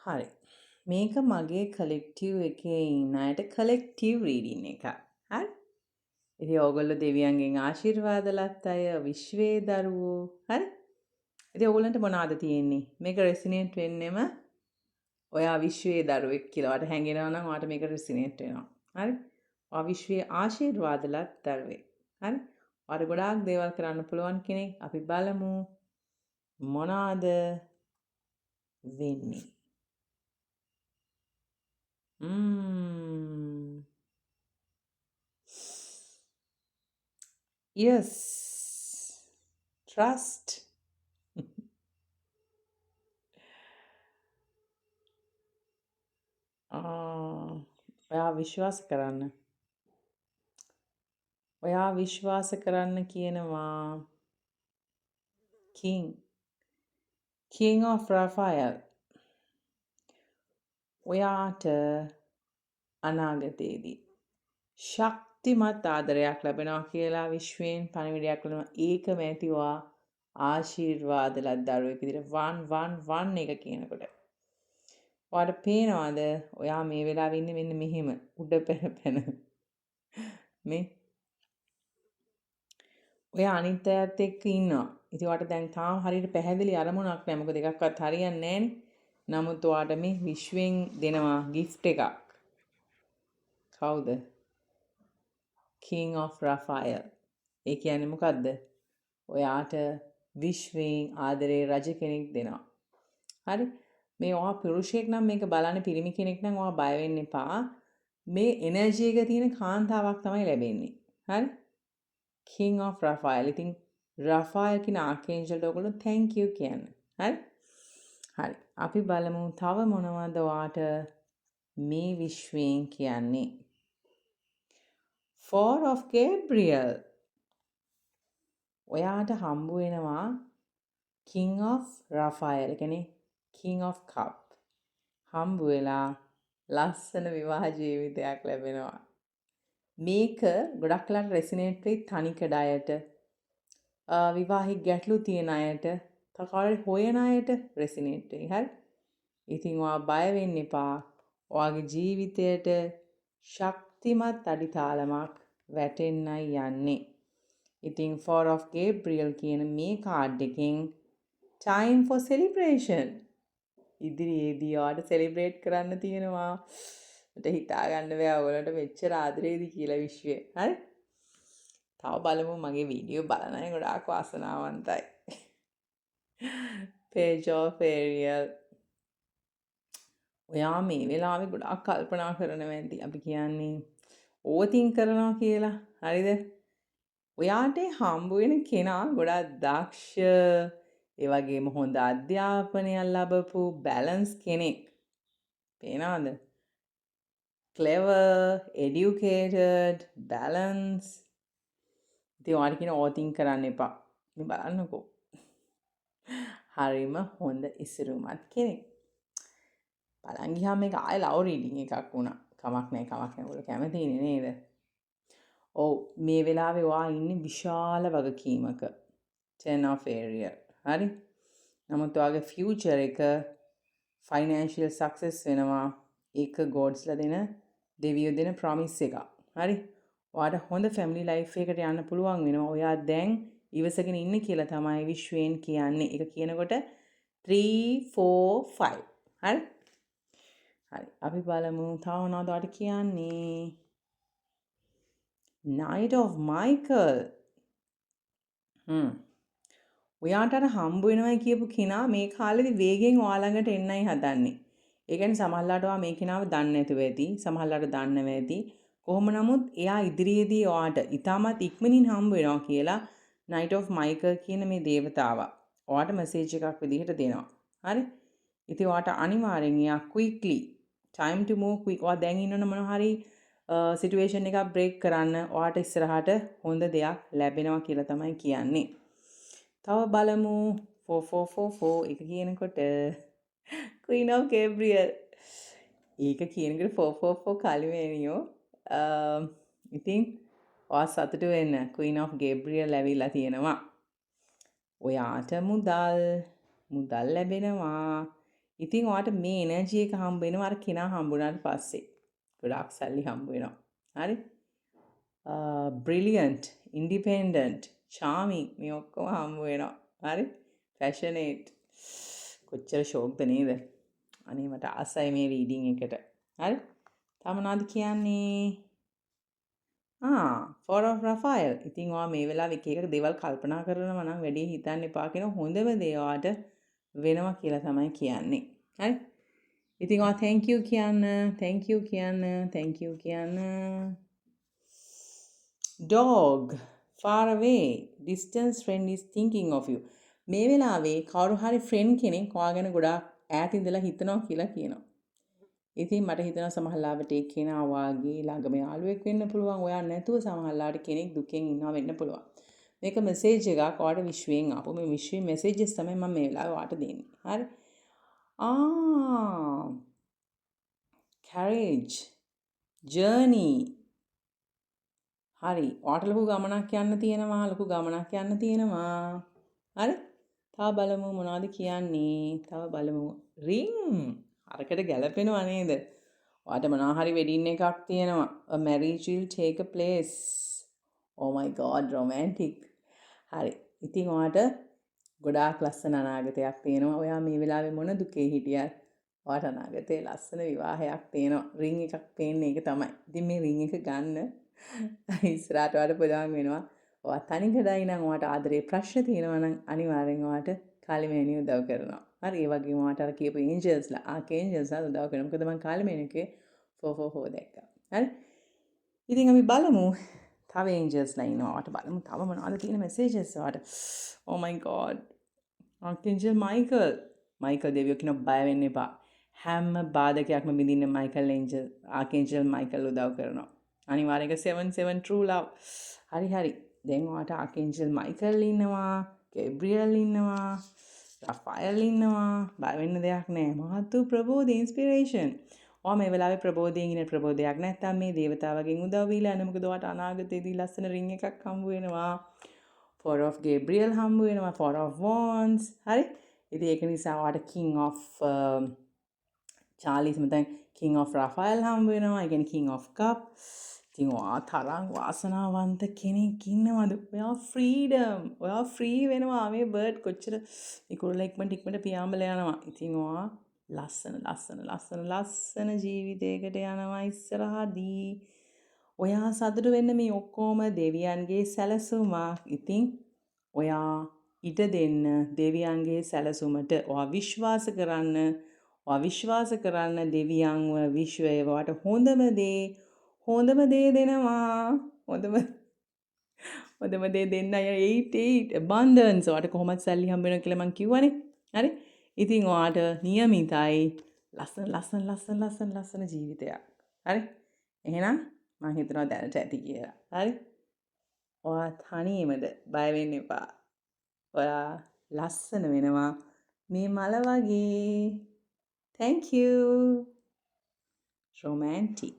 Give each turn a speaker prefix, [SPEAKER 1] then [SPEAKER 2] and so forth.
[SPEAKER 1] හරි. මේක මගේ කලෙක්ටිව් එකේ ඉන්න අයට කලෙක්ටිව් රීඩින් එකක්. හරි? ඉතින් ඕගොල්ලෝ දෙවියන්ගෙන් ආශිර්වාද ලත් අය, විශ්වයේ දරුවෝ. හරි? ඉතින් ඕගොල්ලන්ට මොනවද තියෙන්නේ? මේක රෙසිනේට් වෙන්නෙම ඔයා විශ්වයේ දරුවෙක් කියලා. ඔයාට හැඟෙනවා නම් ඔයාට මේක රෙසිනේට් වෙනවා. හරි? ඔයා විශ්වයේ ආශිර්වාද ලත් දරුවෙක්. හරි? ඔයාට ගොඩාක් දේවල් කරන්න පුළුවන් කෙනෙක්. අපි බලමු මොනවද වෙන්නේ. Mm. Yes. Trust. ඔයා විශ්වාස කරන්න. ඔයා විශ්වාස කරන්න කියනවා King. King of Raphael. ඔයාට අනාගතයේදී ශක්තිමත් ආදරයක් ලැබෙනවා කියලා විශ්වයෙන් පණිවිඩයක් ලැබෙනවා. ඒකම ඇතිවා ආශිර්වාද ලත් දරුවෙක් විදිහට 111 එක කියනකොට. ඔයාට පේනවාද ඔයා මේ වෙලාවේ ඉන්නේ මෙන්න මෙහෙම උඩ පැන මේ ඔයා අනිත් අයත් එක්ක ඉන්නවා. ඉතින් ඔයාට දැන් තාම හරියට පැහැදිලි අරමුණක් නැහැ. මොකද එකක්වත් හරියන්නේ නැහනේ. නමුත් ඔයාට මේ විශ්වයෙන් දෙනවා gift එකක්. කවුද? King of Raphael. ඒ කියන්නේ මොකද්ද? ඔයාට විශ්වයෙන් ආදරේ රජ කෙනෙක් දෙනවා. හරි? මේ ඔයා පුරුෂයෙක් නම් මේක බලන්න පිරිමි කෙනෙක් නම් ඔයා බය වෙන්න එපා. මේ එනර්ජි එක තියෙන කාන්තාවක් තමයි ලැබෙන්නේ. හරි? King of Raphael. ඉතින් Raphael කියන ආකේන්ජල්ට ඔයගොල්ලෝ thank you කියන්න. හරි? හරි. අපි බලමු තව මොනවද ඔයාට මේ විශ්වයෙන් කියන්නේ. Four of Gabriel. ඔයාට හම්බ වෙනවා King of Raphael. ඒ කියන්නේ King of Cup. හම්බ වෙලා ලස්සන විවාහ ජීවිතයක් ලැබෙනවා. මේක ගොඩක් වෙලාට රෙසිනේට් වෙයි තනිකඩ අයට, විවාහික ගැටලු තියෙන අයට, තව හොයන අයට රෙසිනේට් වෙයි. හරි? ඉතින් ඔයා බය වෙන්න එපා. ඔයාගේ ජීවිතයට ශක්තිමත් අඩිතාලමක් වැටෙන්නයි යන්නේ. ඉතින් Four of Gabriel කියන මේ කාඩ් එකෙන් time for celebration. ඉදිරියේදී ඔයාට සෙලිබ්‍රේට් කරන්න තියෙනවා. මට හිතා ගන්න බෑ ඔයගලන්ට මෙච්චර ආදරේද කියලා විශ්වය. හරි? තව බලමු මගේ වීඩියෝ බලන අය ගොඩාක් වාසනාවන්තයි. Page of Ariel. ඔයා මේ වෙලාවේ ගොඩාක් කල්පනා කරනවා ඇති. අපි කියන්නේ ඕවර්තින්ක් කරනවා කියලා. හරිද? ඔයාට හම්බ වෙන කෙනා ගොඩාක් දක්ෂ, ඒ වගේම හොඳ අධ්‍යාපනයක් ලැබපු බැලන්ස් කෙනෙක්. පේනවද? clever, educated, balanced. ඉතින් ඔයාට කියන ඕවර්තින්ක් කරන්න එපා. ඉතින් බලන්නකෝ. හරිම හොඳ ඉසිරුමත් කෙනෙක්. බලන් ගියාම මේක ආයෙ ලව් රීඩින් එකක් වුණා. කමක් නැහැ. ඔයාලා කැමතිනේ නේද? ඔව් මේ වෙලාවේ ඔයා ඉන්නේ විශාල වගකීමක. Ten of Ariel. හරි? නමුත් ඔයාගේ ෆියුචර් එක ෆයිනෑන්ෂියල් සක්සස් වෙනවා. ඒක ගෝඩ්ස්ලා දෙන දෙවියෝ දෙන ප්‍රොමිස් එකක්. හරි? ඔයාට හොඳ ෆැමිලි ලයිෆ් එකකට යන්න පුළුවන් වෙනවා. ඔයා දැන් ඉවසගෙන ඉන්න කියලා තමයි විශ්වයෙන් කියන්නේ. ඒක කියනකොට 3 4 5. හරි? හරි. අපි බලමු තව මොනවද ඔයාට කියන්නේ. Knight of Michael. ඔයාට අර හම්බ වෙනවයි කියපු කෙනා මේ කාලෙදි වේගෙන් ඔයා ළඟට එන්නයි හදන්නේ. ඒ කියන්නේ සමහරලාට ඔයා මේ කෙනාව දන්නේ නැතුව ඇති. සමහරලාට දන්නව ඇති. කොහොම නමුත් එයා ඉදිරියේදී ඔයාට ඊටමත් ඉක්මනින් හම්බ වෙනවා කියලා Knight of Michael කියන මේ දේවතාවා ඔයාට මැසේජ් එකක් විදිහට දෙනවා. හරි? ඉතින් ඔයාට අනිවාර්යෙන් එයා quickly time to move quick. ඔයා දැන් ඉන්නවන මොන හරි සිටුේෂන් එකක් බ්‍රේක් කරන්න ඔයාට ඉස්සරහට හොඳ දෙයක් ලැබෙනවා කියලා තමයි කියන්නේ. තව බලමු 4444 එක කියනකොට Queen of Gabriel. ඒක කියනකොට 444 කලිමේනියෝ. ඉතින් ඔයා සතුටු වෙන්න Queen of Gabriel ඇවිල්ලා තියෙනවා. ඔයාට මුදල් ලැබෙනවා. ඉතින් ඔයාට මේ එනර්ජි එක හම්බ වෙනවා අර කෙනා හම්බුනාට පස්සේ. ගොඩාක් සල්ලි හම්බ වෙනවා. හරි? බ්‍රිලියන්ට්, ඉන්ඩිපෙන්ඩන්ට්, චාමින් මේ ඔක්කොම හම්බ වෙනවා. හරි? පැෂනේට්. කොච්චර ෂෝක්ද නේද? අනේ මට ආසයි මේ රීඩින් එකට. හරි? තව මොනවද කියන්නේ? Four of Raphael. ඉතින් ඔයා මේ වෙලාවේ එක එක දේවල් කල්පනා කරනවා නම් වැඩි හිතන්න එපා කියන හොඳම දේ ඔයාට වෙනවා කියලා තමයි කියන්නේ. හරි? ඉතින් ඔයා thank you කියන්න. Dog. Far away. Distance friend is thinking of you. මේ වෙලාවේ කවුරු හරි friend කෙනෙක් ඔයා ගැන ගොඩාක් ඈත ඉඳලා හිතනවා කියලා කියනවා. ඉතින් මට හිතෙනවා සමහරවිට ඒ කෙනා වාගේ ළඟම යාළුවෙක් වෙන්න පුළුවන්. ඔයා නැතුව සමහරවිට කෙනෙක් දුකෙන් ඉන්නවා වෙන්න පුළුවන්. මේක මෙසේජ් එකක් ඔයාට විශ්වයෙන් ආපු. මේ විශ්වයේ මෙසේජස් තමයි මම මේ වෙලාවේ ඔයාට දෙන්නේ. හරි? Courage. Journey. හරි. ඔයාට ලොකු ගමනක් යන්න තියෙනවා. හරි? තව බලමු මොනවද කියන්නේ. තව බලමු. ring. අරකට ගැලපෙනවා නේද? ඔයාට මොනවා හරි වෙඩින් එකක් තියෙනවා. A marriage will take a place. Oh my god, romantic. හරි. ඉතින් ඔයාට ගොඩාක් ලස්සන අනාගතයක් තියෙනවා. ඔයා මේ වෙලාවේ මොන දුකේ හිටියත් ඔයාට අනාගතේ ලස්සන විවාහයක් තියෙනවා. ring එකක් පේන්නේ ඒක තමයි. ඉතින් මේ ring එක ගන්න ඉස්සරහට ඔයාට පුළුවන් වෙනවා. ඔයා තනිකඩයි නම් ඔයාට ආදරේ ප්‍රශ්න තියෙනවා නම් අනිවාර්යෙන් ඔයාට කාලිමේනිය උදව් කරනවා. හරි ඒ වගේම ඔයාට අර කියපු ඒන්ජල්ස්ලා ආකේන්ජල්ස්ලා උදව් කරනවා. මොකද මම කාලිමේනියකේ 444 දැක්කා. හරි? ඉතින් අපි බලමු තව ඒන්ජල්ස්ලා ඉන්නවා. ඔයාට බලමු තව මොනවද තියෙන මෙසේජස් ඔයාට. Oh my god. ආකේන්ජල් මයිකල් දෙවියෝ කියන බය වෙන්න එපා. හැම බාධකයක්ම බිඳින්න ආකේන්ජල් මයිකල් උදව් කරනවා. අනිවාර්යයෙන් 77 true love. හරි. දැන් ඔයාට ආකේන්ජල් මයිකල් ඉන්නවා, ගේබ්‍රියල් ඉන්නවා, රෆායල් ඉන්නවා. බය වෙන්න දෙයක් නැහැ. මහතු ප්‍රබෝධ ඉන්ස්පිරේෂන්. ඔයා මේ වෙලාවේ ප්‍රබෝධයෙන් ඉන්න ප්‍රබෝධයක් නැත්තම් මේ දේවතාවගෙන් උදව් වීලා යන්න. මොකද ඔයාට අනාගතයේදී ලස්සන රින් එකක් හම්බ වෙනවා. Four of Gabriel හම්බ වෙනවා. Four of Wands. හරි? ඉතින් ඒක නිසා ඔයාට King of Charles මතන් King of Raphael හම්බ වෙනවා. ඒ කියන්නේ King of Cup. ඉතින් ඔයා තරම් වාසනාවන්ත කෙනෙක් ඉන්නවද? ඔයා freedom. ඔයා free වෙනවා. මේ බර්ඩ් කොච්චර ඉක්ුණා ඉක්මනට පියාඹලා යනවා. ඉතින් ඔයා ලස්සන ජීවිතයකට යනවා ඉස්සරහදී. ඔයා සතුටු වෙන්න මේ ඔක්කොම දෙවියන්ගේ සැලසුමක්. ඉතින් ඔයා ඉඩ දෙන්න දෙවියන්ගේ සැලසුමට. ඔයා විශ්වාස කරන්න දෙවියන්ව විශ්වය වට හොඳම දේ දෙනවා. හොඳම දේ දෙන්න අය 88 abundance. ඔයාට කොහොමද සල්ලි හම්බ වෙනවා කියලා මං කිව්වනේ. හරි? ඉතින් ඔයාට නියමිතයි ලස්සන ජීවිතයක්. හරි? එහෙනම් මං හිතනවා දැනට ඇති කියලා. හරි? ඔයා තනියමද බය වෙන්න එපා. ඔයා ලස්සන වෙනවා මේ මල වගේ. Thank you. Romantic.